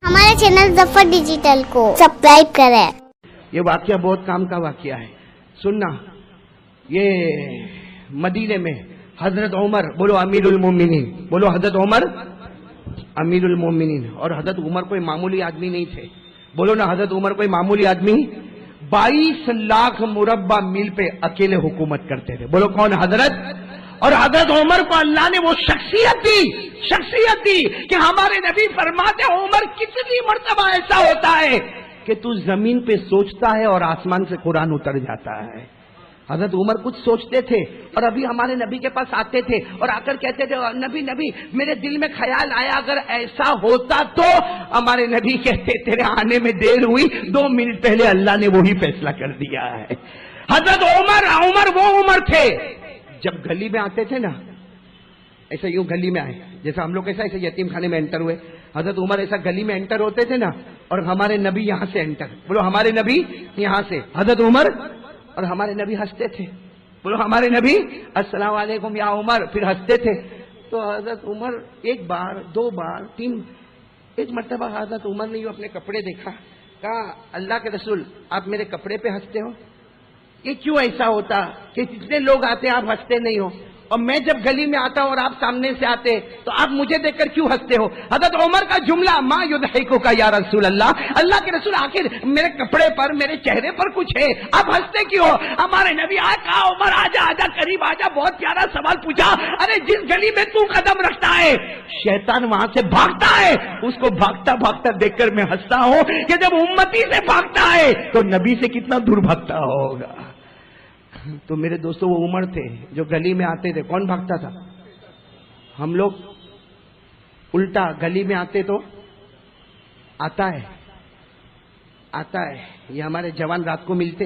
हमारे channel Zafar digital को subscribe करें। ये वाकया बहुत काम का वाकया है, सुनना। ये मदीने में हजरत उमर, बोलो अमीरुल मोमिनीन, बोलो हजरत उमर अमीरुल मोमिनीन। और हजरत उमर कोई मामूली आदमी नहीं थे, बोलो ना, हजरत उमर कोई मामूली आदमी। 22 लाख मुरब्बा मील पे अकेले हुकूमत करते थे, बोलो कौन? हजरत। और हजरत उमर को अल्लाह ने वो शख्सियत दी कि हमारे नबी फरमाते उमर कितनी मर्तबा ऐसा होता है कि तू जमीन पे सोचता है और आसमान से कुरान उतर जाता है। हजरत उमर कुछ सोचते थे और अभी हमारे नबी के पास आते थे और आकर कहते थे नबी मेरे दिल में ख्याल आया अगर ऐसा होता तो। हमारे नबी कहते तेरे आने में देर हुई, 2 मिनट पहले अल्लाह ने वही फैसला कर दिया है। हजरत उमर वो उमर थे जब गली में आते थे ना, ऐसा यूं गली में आए जैसा हम लोग ऐसे यतीम खाने में एंटर हुए, हजरत उमर ऐसा गली में एंटर होते थे ना, और हमारे नबी यहां से एंटर, बोलो हमारे नबी यहां से, हजरत उमर, और हमारे नबी हंसते थे, बोलो हमारे नबी अस्सलाम वालेकुम या उमर, फिर हंसते थे। तो हजरत उमर 1 बार 2 बार 3, एक मर्तबा हजरत उमर ने यूं अपने कपड़े देखा, कहा अल्लाह के रसूल आप मेरे कपड़े पे हंसते हो, ये क्यों ऐसा होता कि जितने लोग आते आप हंसते नहीं हो, और मैं जब गली में आता हूं और आप सामने से आते तो आप मुझे देखकर क्यों हंसते हो? हजरत उमर का जुमला मा युदहिकु का या रसूल अल्लाह, अल्लाह के रसूल आखिर मेरे कपड़े पर मेरे चेहरे पर कुछ है, आप हंसते क्यों? हमारे नबी आए, कहा उमर आजा आजा करीब आजा, बहुत प्यारा सवाल पूछा। अरे जिस गली में तू कदम रखता है शैतान वहां से भागता है, उसको भागता भागता देखकर मैं हंसता हूं कि जब उम्मती से भागता है तो नबी से कितना दूर भागता होगा। तो मेरे दोस्तों वो उमर थे जो गली में आते थे, कौन भागता था? हम लोग उल्टा, गली में आते तो आता है ये हमारे जवान रात को मिलते,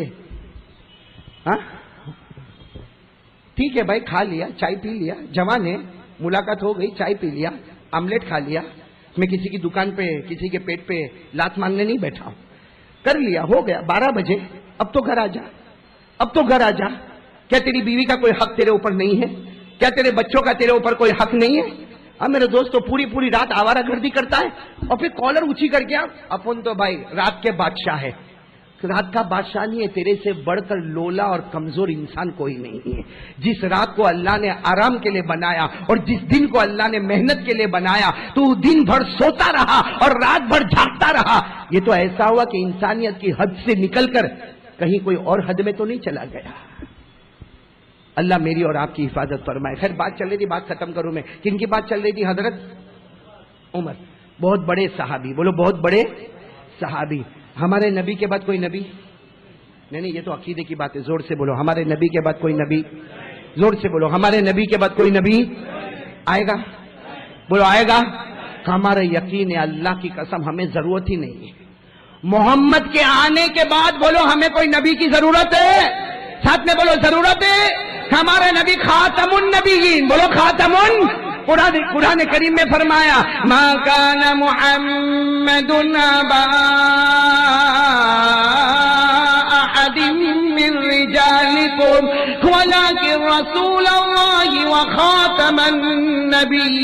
हाँ ठीक है भाई, खा लिया, चाय पी लिया, जवान है, मुलाकात हो गई, चाय पी लिया, आमलेट खा लिया, मैं किसी की दुकान पे किसी के पेट पे लात मारने नहीं बैठा हूं, कर लिया, हो गया 12 बजे, अब तो घर आ जा, अब तो घर आ जा। क्या तेरी बीवी का कोई हक तेरे ऊपर नहीं है? क्या तेरे बच्चों का तेरे ऊपर कोई हक नहीं है? अब मेरे दोस्त तो पूरी रात आवारागर्दी करता है और फिर कॉलर ऊंची करके अपन तो भाई रात के बादशाह है। रात का बादशाह नहीं है, तेरे से बढ़कर लोला और कमजोर इंसान कोई नहीं है। जिस रात को अल्लाह ने आराम के लिए बनाया और जिस दिन को अल्लाह ने मेहनत के लिए बनाया, तो दिन भर सोता रहा और रात भर जागता रहा। ये तो ऐसा हुआ कि इंसानियत की हद से निकलकर कहीं कोई और हद में तो नहीं चला गया। अल्लाह मेरी और आपकी हिफाजत फरमाए। खैर बात चल रही थी, बात खत्म करूं मैं, किनकी बात चल रही थी? हजरत उमर, बहुत बड़े सहाबी, बोलो बहुत बड़े सहाबी। हमारे नबी के बाद कोई नबी नहीं, ये तो अकीदे की बात है, जोर से बोलो हमारे नबी के बाद कोई नबी, जोर से बोलो हमारे नबी के बाद कोई नबी आएगा, बोलो आएगा। हमारा यकीन है, अल्लाह की कसम हमें जरूरत ही नहीं है मोहम्मद के आने के बाद, बोलो हमें कोई नबी की जरूरत है, साथ में बोलो जरूरत है। हमारे नबी खातमुन नबीयीन, बोलो खातमुन। कुरान करीम में फरमाया मा काना मुहम्मदुन अबा अहदिम मिन रिजालिकुम वलाकिन रसूलल्लाहि व खातमन नबीयीन,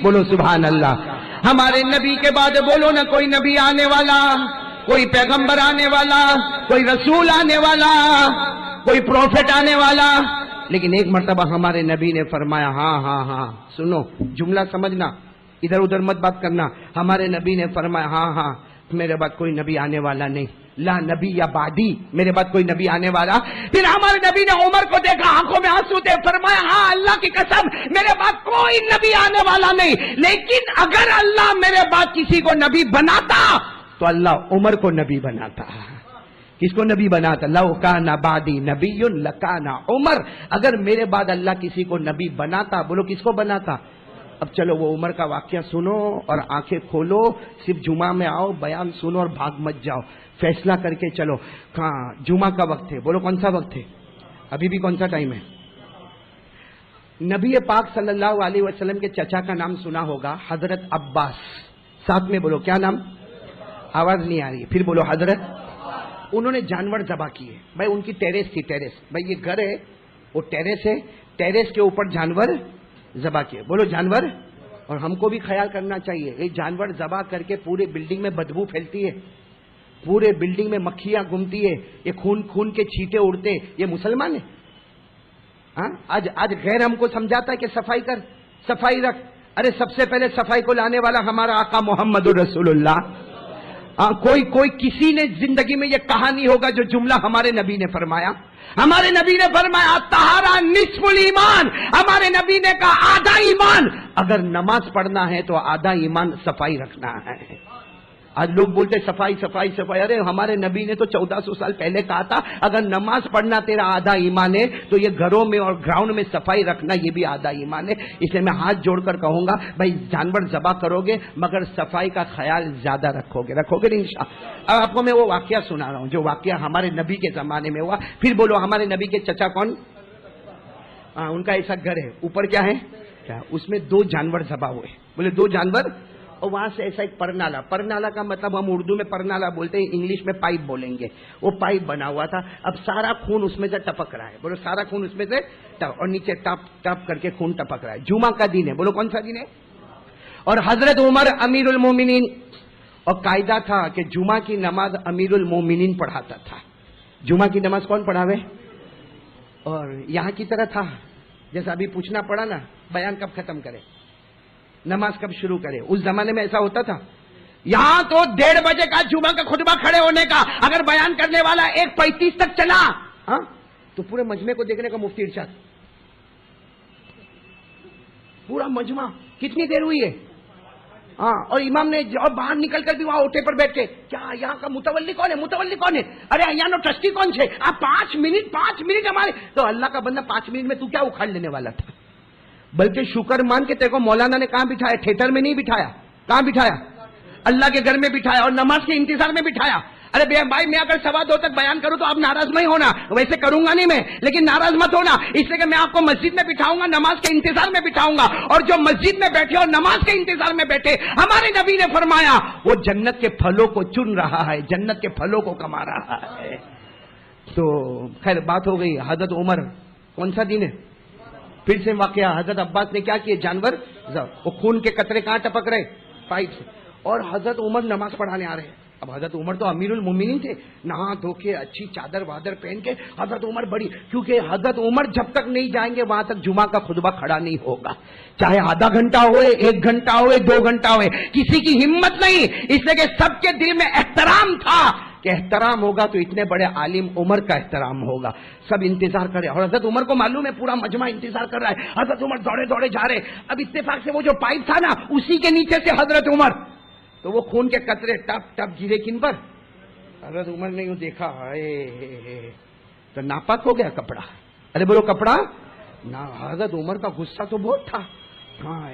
बोलो सुभान अल्लाह। हमारे नबी के बाद बोलो ना कोई नबी आने वाला, कोई पैगंबर आने वाला, कोई रसूल आने वाला, कोई प्रोफेट आने वाला। लेकिन एक मर्तबा हमारे नबी ने फरमाया, हाँ, सुनो, जुमला समझना, इधर उधर मत बात करना। हमारे नबी ने फरमाया हाँ, मेरे बाद कोई नबी आने वाला नहीं, ला नबी या बादी, मेरे बाद कोई नबी आने वाला। फिर हमारे नबी ने उमर को देखा, आंखों में आंसू थे, फरमाया हाँ अल्लाह की कसम मेरे बाद कोई नबी आने वाला नहीं, लेकिन अगर अल्लाह मेरे बाद किसी को नबी बनाता तो अल्लाह उमर को नबी बनाता। किसको नबी बनाता? लौ काना बादी नबीयुन लकाना उमर, अगर मेरे बाद अल्लाह किसी को नबी बनाता, बोलो किसको बनाता? अब चलो वो उमर का वाक्या सुनो और आंखें खोलो, सिर्फ जुमा में आओ, बयान सुनो और भाग मत जाओ, फैसला करके चलो। कहाँ जुमा का वक्त है, बोलो कौन सा वक्त है? अभी भी कौन सा टाइम है? नबी पाक सल्लल्लाहु अलैहि वसल्लम के चचा का नाम सुना होगा, हजरत अब्बास। साथ में बोलो क्या नाम? आवाज नहीं आ रही, फिर बोलो हजरत। उन्होंने जानवर ज़बा किए, भाई उनकी टेरेस थी, टेरेस, भाई ये घर है, वो टेरेस है, टेरेस के ऊपर जानवर ज़बा किए, बोलो जानवर اور ہم کو بھی خیال کرنا چاہیے. ایک جانور ذبح کر کے پورے بلڈنگ میں بدبو پھیلتی ہے, پورے بلڈنگ میں مکھیاں گھومتی ہے, یہ خون کے چھینٹے اڑتے, یہ مسلمان ہے؟ ہاں, آج غیر ہم کو سمجھاتا ہے کہ صفائی کر, صفائی رکھ. ارے سب سے پہلے صفائی کو لانے والا ہمارا آقا محمد رسول اللہ. کوئی کسی نے زندگی میں یہ کہا نہیں ہوگا جو جملہ ہمارے نبی نے فرمایا. ہمارے نبی نے فرمایا طہارہ نصف الایمان. ہمارے نبی نے کہا آدھا ایمان. اگر نماز پڑھنا ہے تو آدھا ایمان صفائی رکھنا ہے. آج لوگ بولتے صفائی صفائی صفائی. ارے ہمارے نبی نے تو 1400 سال پہلے کہا تھا اگر نماز پڑھنا تیرا آدھا ایمان ہے تو یہ گھروں میں اور گراؤنڈ میں صفائی رکھنا یہ بھی آدھا ایمان ہے. اس لیے میں ہاتھ جوڑ کر کہوں گا بھائی جانور ذبح کرو گے مگر صفائی کا خیال زیادہ رکھو گے نہیں انشاءاللہ. اب آپ کو میں وہ واقعہ سنا رہا ہوں جو واقعہ ہمارے نبی کے زمانے میں ہوا. پھر بولو ہمارے نبی کے چچا کون؟ ان کا ایسا گھر ہے, اوپر کیا ہے, کیا اس میں 2 جانور ذبح ہوئے. بولے 2 جانور, اور وہاں سے ایسا ایک پرنالا. پرنالا کا مطلب ہم اردو میں پرنالا بولتے ہیں, انگلش میں پائپ بولیں گے. وہ پائپ بنا ہوا تھا. اب سارا خون اس میں سے ٹپک رہا ہے. بولو سارا خون اس میں سے اور نیچے ٹپ ٹپ کر کے خون ٹپک رہا ہے. جمعہ کا دن ہے. بولو کون سا دن ہے؟ اور حضرت عمر امیر المومنین, اور قاعدہ تھا کہ جمعہ کی نماز امیر المومنین پڑھاتا تھا. جمعہ کی نماز کون پڑھاوے؟ اور یہاں کی طرح تھا جیسا ابھی پوچھنا پڑا نا بیان کب ختم کرے, نماز کب شروع کرے. اس زمانے میں ایسا ہوتا تھا. یہاں تو 1:30 بجے کا جمعہ کا خطبہ کھڑے ہونے کا, اگر بیان کرنے والا 1:35 تک چلا تو پورے مجمع کو دیکھنے کا مفتی ارشاد. پورا مجمع کتنی دیر ہوئی ہے؟ اور امام نے اور باہر نکل کر بھی وہاں اوٹے پر بیٹھ کے کیا یہاں کا متولی کون ہے, متولی کون ہے, ارے یہاں نو ٹرسٹی کون ہے, آپ 5 منٹ ہمارے. تو اللہ کا بندہ 5 منٹ میں تو کیا اکھاڑ لینے والا تھا. بلکہ شکر مان کے تیرے کو مولانا نے کہاں بٹھایا؟ تھیٹر میں نہیں بٹھایا. کہاں بٹھایا؟ اللہ کے گھر میں بٹھایا اور نماز کے انتظار میں بٹھایا. ارے بھائی میں اگر 2:15 تک بیان کروں تو آپ ناراض نہیں ہونا, ویسے کروں گا نہیں میں, لیکن ناراض مت ہونا اس لیے کہ میں آپ کو مسجد میں بٹھاؤں گا, نماز کے انتظار میں بٹھاؤں گا. اور جو مسجد میں بیٹھے اور نماز کے انتظار میں بیٹھے, ہمارے نبی نے فرمایا وہ جنت کے پھلوں کو چن رہا ہے, جنت کے پھلوں کو کما رہا ہے. تو خیر بات ہو گئی. حضرت عمر کون سا دن ہے؟ پھر سے واقعہ. حضرت عباس نے کیا کیے؟ جانور, وہ خون کے قطرے کہاں ٹپک رہے؟ پائپ سے. اور حضرت عمر نماز پڑھانے آ رہے ہیں. اب حضرت عمر تو امیر المومنین تھے, نہا دھو کے اچھی چادر وادر پہن کے حضرت عمر بڑی, کیونکہ حضرت عمر جب تک نہیں جائیں گے وہاں تک جمعہ کا خطبہ کھڑا نہیں ہوگا, چاہے آدھا گھنٹہ ہوئے, 1 گھنٹہ ہوئے, 2 گھنٹہ ہوئے, کسی کی ہمت نہیں. اس لیے کہ سب کے دل میں احترام تھا کہ احترام ہوگا تو اتنے بڑے عالم عمر کا احترام ہوگا. سب انتظار کرے, اور حضرت عمر کو معلوم ہے پورا مجمع انتظار کر رہا ہے. حضرت عمر دوڑے دوڑے جا رہے. اب اتفاق سے وہ جو پائپ تھا نا اسی کے نیچے سے حضرت عمر, تو وہ خون کے قطرے ٹپ ٹپ گرے کن پر؟ حضرت عمر نے یوں دیکھا, تو ناپاک ہو گیا کپڑا. ارے بولو کپڑا نا. حضرت عمر کا غصہ تو بہت تھا.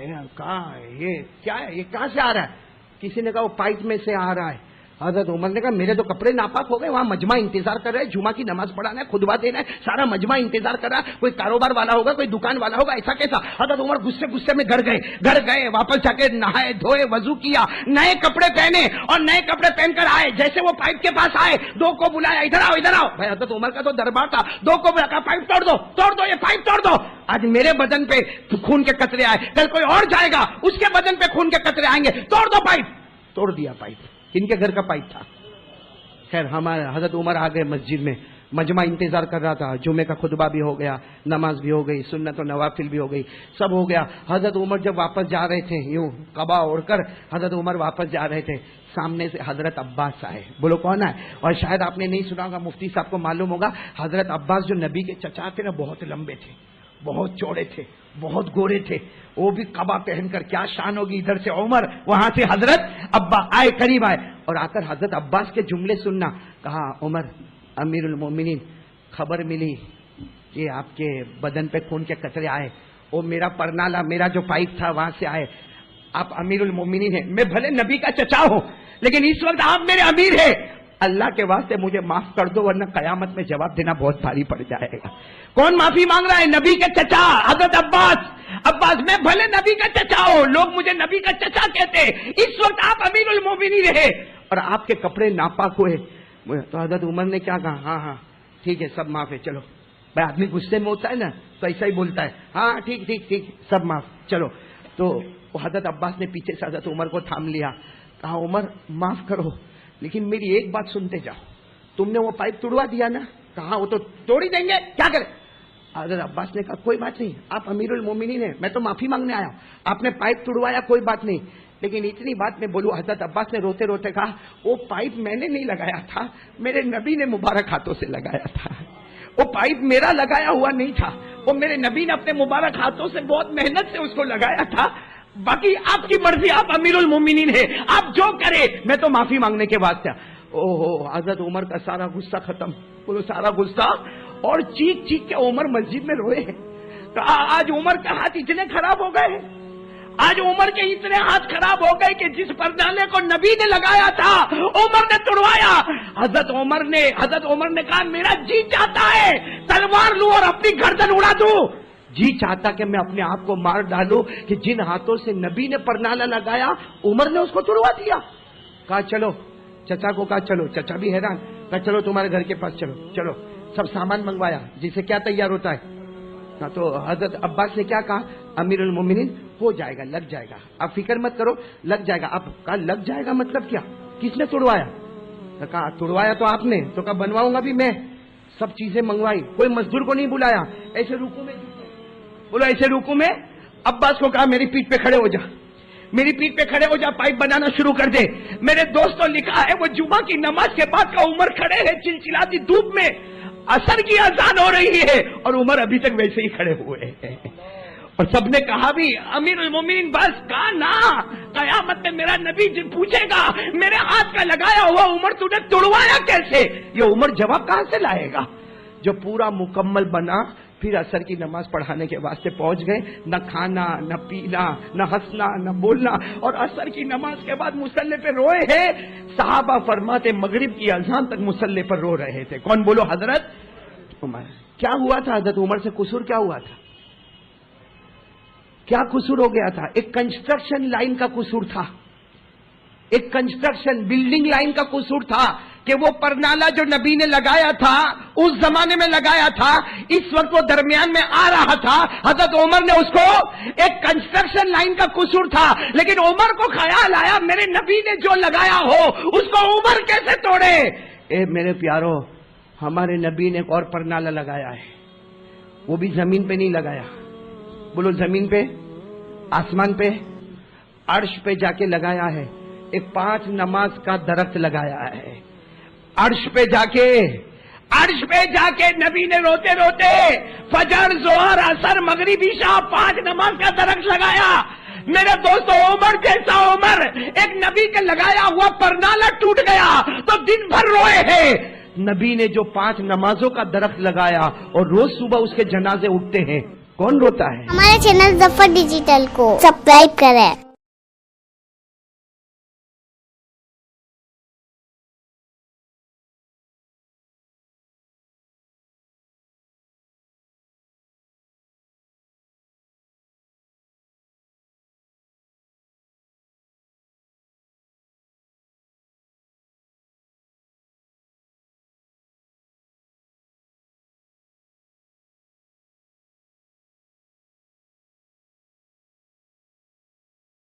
یہ کیا ہے, یہ کہاں سے آ رہا ہے؟ کسی نے کہا وہ پائپ میں سے آ رہا ہے. حضرت عمر نے کہا میرے تو کپڑے ناپاک ہو گئے, وہاں مجمع انتظار کر رہا ہے, جمعہ کی نماز پڑھانا ہے, خطبہ دینا ہے, سارا مجمع انتظار کر رہا ہے, کوئی کاروبار والا ہوگا, کوئی دکان والا ہوگا, ایسا کیسا؟ حضرت عمر غصے میں گھر گئے, واپس جا کے نہائے دھوئے, وضو کیا, نئے کپڑے پہنے, اور نئے کپڑے پہن کر آئے. جیسے وہ پائپ کے پاس آئے, 2 کو بلایا, ادھر آؤ. بھائی حضرت عمر کا تو دربار تھا, 2 کو بلا, پائپ توڑ دو, یہ پائپ توڑ دو. آج میرے بدن پہ خون کے قطرے آئے, کل کوئی اور جائے گا اس کے بدن پہ خون کے قطرے آئیں گے, توڑ دو پائپ. توڑ دیا پائپ. کن کے گھر کا پائپ تھا؟ خیر ہمارے حضرت عمر آ گئے مسجد میں, مجمع انتظار کر رہا تھا, جمعے کا خطبہ بھی ہو گیا, نماز بھی ہو گئی, سنت و نوافل بھی ہو گئی, سب ہو گیا. حضرت عمر جب واپس جا رہے تھے, یوں قبا اوڑھ کر حضرت عمر واپس جا رہے تھے, سامنے سے حضرت عباس آئے. بولو کون آئے؟ اور شاید آپ نے نہیں سنا ہوگا, مفتی صاحب کو معلوم ہوگا, حضرت عباس جو نبی کے چچا تھے نا بہت لمبے تھے, بہت چوڑے تھے, بہت گورے تھے. وہ بھی قبا پہن کر, کیا شان ہوگی. ادھر سے عمر, وہاں سے حضرت ابا آئے, قریب آئے, اور آ کر حضرت عباس کے جملے سننا. کہا عمر امیر المومنین, خبر ملی کہ آپ کے بدن پہ خون کے قطرے آئے, وہ میرا پرنالا, میرا جو پائپ تھا وہاں سے آئے. آپ امیر المومنین ہیں, میں بھلے نبی کا چچا ہوں لیکن اس وقت آپ میرے امیر ہیں. اللہ کے واسطے مجھے معاف کر دو ورنہ قیامت میں جواب دینا بہت بھاری پڑ جائے گا. کون معافی مانگ رہا ہے؟ نبی کے چچا حضرت عباس. میں بھلے نبی کا چچا ہوں, لوگ مجھے نبی کا چچا کہتے, اس وقت آپ امیر المومنین رہے اور آپ کے کپڑے ناپاک ہوئے. تو حضرت عمر نے کیا کہا, ہاں ٹھیک ہے, سب معاف ہے, چلو. بھائی آدمی غصے میں ہوتا ہے نا تو ایسا ہی بولتا ہے, ہاں ٹھیک سب معاف, چلو. تو वो हजरत अब्बास ने पीछे से हजरत उमर को थाम लिया, कहा उमर माफ करो लेकिन मेरी एक बात सुनते जाओ, तुमने वो पाइप तोड़वा दिया ना? कहा वो तो तोड़ ही देंगे, क्या करें? हजरत अब्बास ने कहा कोई बात नहीं, आप अमीरुल मोमिनीन हैं, मैं तो माफी मांगने आया हूं, आपने पाइप तोड़वाया कोई बात नहीं, लेकिन इतनी बात मैं बोलूं, हजरत अब्बास ने रोते रोते कहा वो पाइप मैंने नहीं लगाया था, मेरे नबी ने मुबारक हाथों से लगाया था, वो पाइप मेरा लगाया हुआ नहीं था, वो मेरे नबी ने अपने मुबारक हाथों से बहुत मेहनत से उसको लगाया था, बाकी आपकी मर्जी, आप अमीरुल मोमिनीन है, आप जो करे, मैं तो माफी मांगने के वास्ते। ओहो, हजरत उमर का सारा गुस्सा खत्म, बोलो सारा गुस्सा, और चीख चीख के उमर मस्जिद में रोए। तो आज उमर के हाथ इतने खराब हो गए, आज उमर के इतने हाथ खराब हो गए कि जिस परदाने को नबी ने लगाया था उमर ने तोड़वाया। हजरत उमर ने कहा मेरा जी चाहता है तलवार लूं और अपनी गर्दन उड़ा दूं, जी चाहता कि मैं अपने आप को मार डालूं कि जिन हाथों से नबी ने परनाला लगाया उमर ने उसको तोड़वा दिया। कहा चलो, चचा को कहा चलो, चचा भी हैरान, कहा चलो तुम्हारे घर के पास चलो, चलो सब सामान मंगवाया, जिसे क्या तैयार होता है। तो हजरत अब्बास ने क्या कहा, अमीरुल मोमिनीन हो जाएगा, लग जाएगा, आप फिक्र मत करो, लग जाएगा। आप कहा लग जाएगा मतलब क्या, किसने तोड़वाया? तो कहा तोड़वाया तो आपने, तो कहा बनवाऊंगा भी मैं, सब चीजें मंगवाई, कोई मजदूर को नहीं बुलाया, ऐसे रुकू में, बोलो ऐसे रुकू में। अब्बास को कहा मेरी पीठ पे खड़े हो जा, मेरी पीठ पे खड़े हो जा, पाइप बनाना शुरू कर दे। मेरे दोस्तों लिखा है वो जुमा की नमाज के बाद का उमर खड़े है चिलचिलाती धूप में, असर की अजान हो रही है और उमर अभी तक वैसे ही खड़े हुए हैं। और सबने कहा भी अमीरुल मोमिनीन बस, कहा ना, कयामत में मेरा नबी पूछेगा मेरे हाथ का लगाया हुआ उमर तूने तोड़वाया कैसे? ये उमर जवाब कहां से लाएगा? जो पूरा मुकम्मल बना, फिर असर की नमाज पढ़ाने के वास्ते पहुंच गए, न खाना न पीना न हंसना न बोलना, और असर की नमाज के बाद मुसल्ले पे रोए हैं। सहाबा फरमाते मगरिब की अजान तक मुसल्ले पर रो रहे थे। कौन? बोलो हजरत उमर। क्या हुआ था हजरत उमर से? कसूर क्या हुआ था? क्या कसूर हो गया था? एक कंस्ट्रक्शन लाइन का कसूर था, एक कंस्ट्रक्शन बिल्डिंग लाइन का कसूर था कि वो परनाला जो नबी ने लगाया था उस जमाने में लगाया था, इस वक्त वो दरमियान में आ रहा था, हजरत उमर ने उसको, एक कंस्ट्रक्शन लाइन का कसूर था, लेकिन उमर को ख्याल आया मेरे नबी ने जो लगाया हो उसको उमर कैसे तोड़े। ए मेरे प्यारो, हमारे नबी ने एक और परनाला लगाया है, वो भी जमीन पे नहीं लगाया, बोलो जमीन पे, आसमान पे, अर्श पे जाके लगाया है। एक 5 नमाज का दरख्त लगाया है, अर्श पे जाके नबी ने रोते रोते फजर जोहर असर मगरिब इशा 5 नमाज का दरख्त लगाया। मेरे दोस्तों, उमर जैसा उमर, एक नबी के लगाया हुआ परनाला टूट गया तो दिन भर रोए हैं। नबी ने जो 5 नमाजों का दरख्त लगाया और रोज सुबह उसके जनाजे उठते हैं, कौन रोता है? हमारे चैनल ज़फर डिजिटल को सब्सक्राइब करें।